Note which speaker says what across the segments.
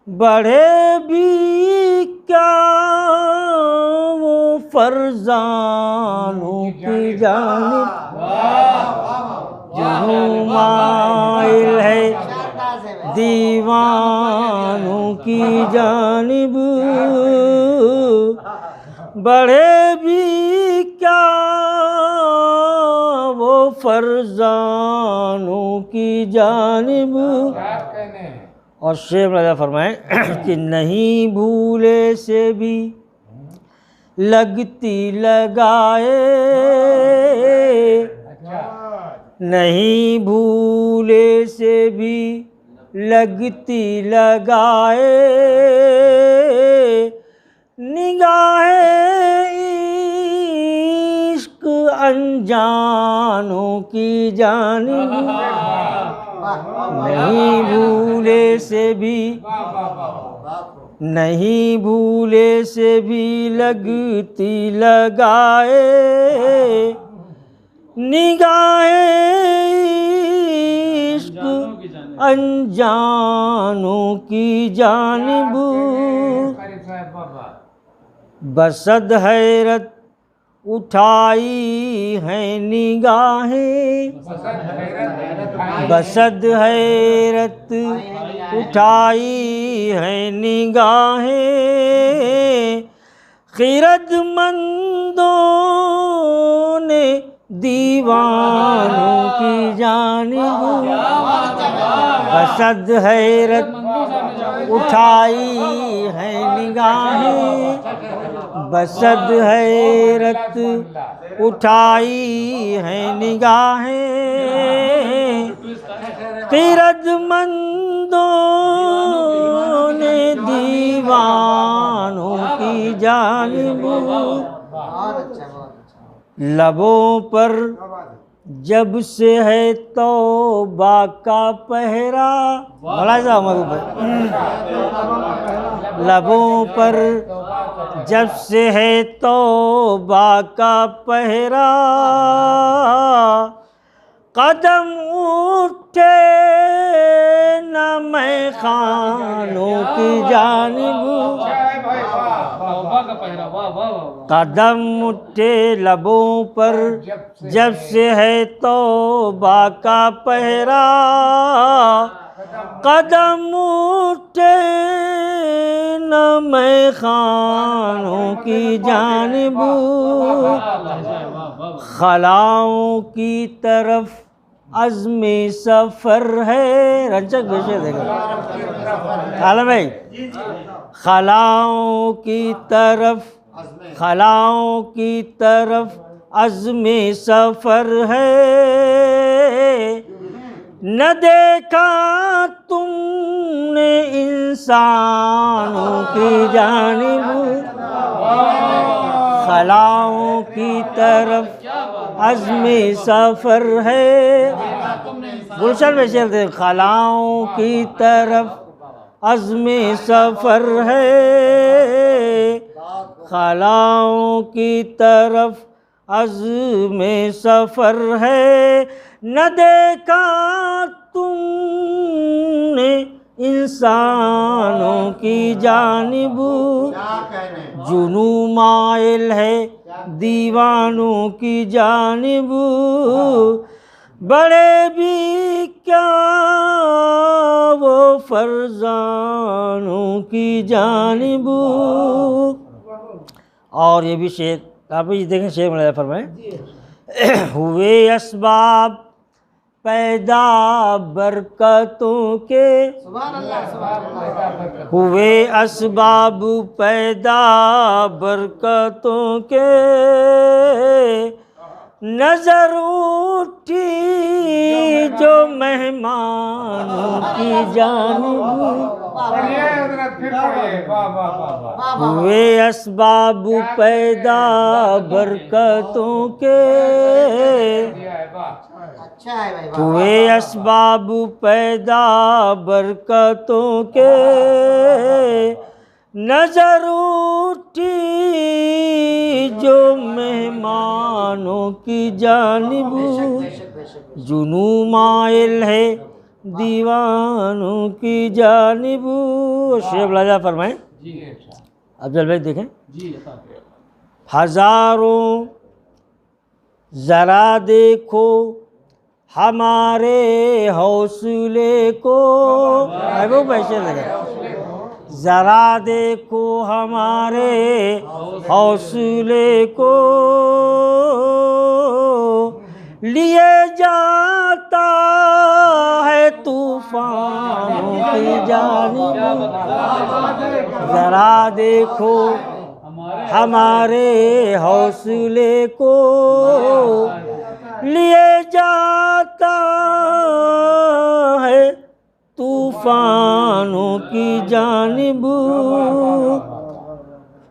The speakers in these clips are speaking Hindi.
Speaker 1: बढ़े भी क्या वो फरजानों की जानिब जुनून माइल है दीवानों की जानिब। बढ़े भी क्या वो फरजानों की जानिब। और शेर राजा फरमाए कि नहीं भूले से भी लगती लगाए, नहीं भूले से भी लगती लगाए, निगाहे इश्क अनजानों की जानिब। नहीं भूले से भी, नहीं भूले से भी लगती लगाए, निगाहे इश्क अनजानों की जानिब। बसद हैरत उठाई है निगाहें, बसद हैरत उठाई है निगाहें, खिरदमंदों ने दीवानों की जानिब। बसद हैरत उठाई है निगाहें, बसद हैरत उठाई है निगाहें, खिरदमंदों ने दीवानों की जानिब। लबों पर जब से है तौबा का पहरा, लबों पर जब से है तौबा का पहरा, कदम उठे न मैं खानों की जानिब। कदम उठे लबों पर जब से है तौबा का पहरा, कदम उठे न मैं खानों की जानिब। खलाओं की तरफ अज़्मे सफ़र है, रंचक विषय देगा आलम भाई। खलाओं की तरफ, खलाओं की तरफ अज़्मे सफ़र है, न देखा तुमने इंसानों की जानिब। खलाओं की तरफ अज़्मे सफ़र है, गुलशन में शेर दे। खलाओं की तरफ अज़्मे सफ़र है, खलाओं की तरफ अज़्मे सफ़र है, न देखा तुमने इंसानों की जानिब। जुनू माइल है दीवानों की जानिब, बड़े भी क्या वो फरजानों की जानिब। और ये भी शेर आप ये देखें, शेर में फरमाएं हुए असबाब पैदा बरकतों के, हुए असबाब पैदा बरकतों के, नजर उठी जो मेहमानों की जानिब। हुए असबाब पैदा बरकतों के, हुए असबाब पैदा बरकतों के, नजर उठी जो मेहमानों की जानिब। जुनू माइल है दीवानों की जानिब। शेर मुलाजा फरमाएं। अफजल भाई देखें। हजारों ज़रा देखो हमारे हौसले को। महबूब भाई शेर देखें। ज़रा देखो हमारे हौसले को, लिए जाता है तूफानों की जानिब। ज़रा देखो हमारे हौसले को, लिए जाता है तूफानों की जानिब।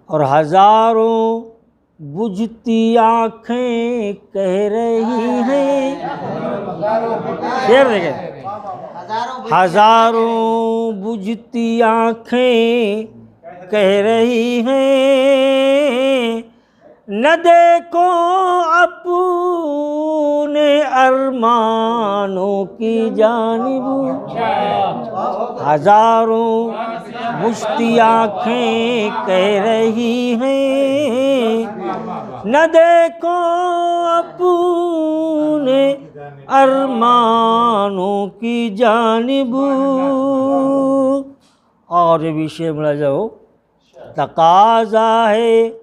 Speaker 1: और हजारों बुझती आँखें कह रही हैं। शेर देखें। हजारों बुझती आँखें कह रही हैं, न देखो अपने अरमानों की जानिब। हजारों बुझती आँखें कह रही हैं, न देखो अपने अरमानों की जानिब। और ये विषय मिला जाओ। तकाज़ा है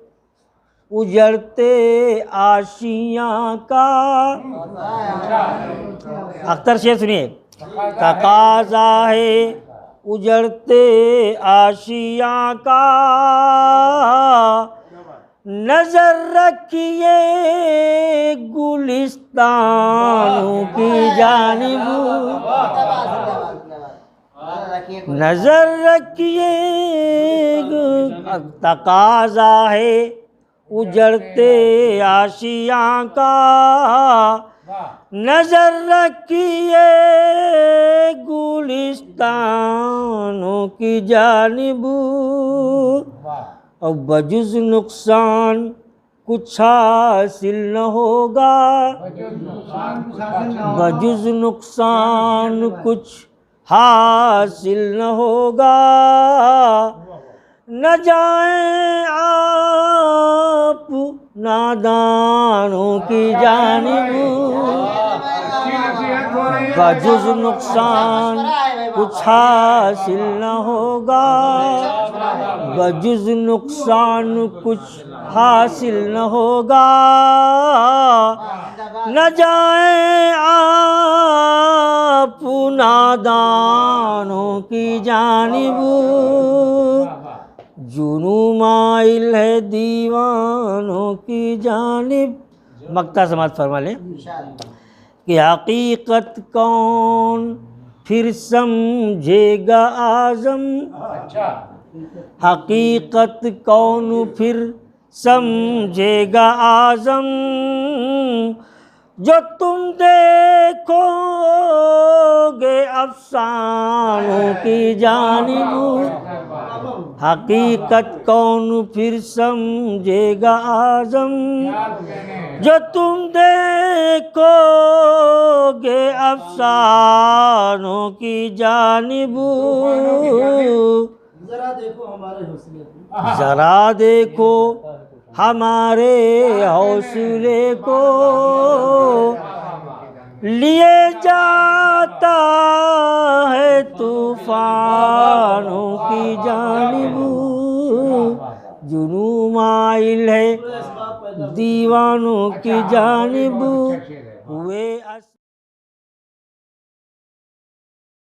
Speaker 1: उजड़ते आशियाँ का। अख्तर शेर सुनिए। तकाज़ा है उजड़ते आशियाँ का, नजर रखिए गुलिस्तानों की जानिब। नजर रखिए। तकाज़ा है उजड़ते आशियाँ का, नजर रखिए गुलिस्तानों की जानिब। और बजुज़ नुकसान कुछ हासिल न होगा। बजुज़ नुकसान कुछ हासिल न होगा, न जाएं आप नादानों की जानिब। बजुज़ नुकसान कुछ हासिल न होगा, बजुज़ नुकसान कुछ हासिल न होगा, न जाएं आप नादानों की जानिब। जुनू माइल है दीवानों की जानिब। मक्ता समात फरमा लें कि हकीकत कौन फिर समझेगा आज़म। हकीकत कौन फिर समझेगा आज़म, जो तुम देखोगे अफसानों की जानिब। हकीकत कौन फिर समझेगा आज़म, जो तुम देखोगे अफसानों की जानिब। जरा देखो हमारे हौसले को, लिए जाता है तूफानों की जानिब। जुनू माइल है दीवानों की जानिब, हुए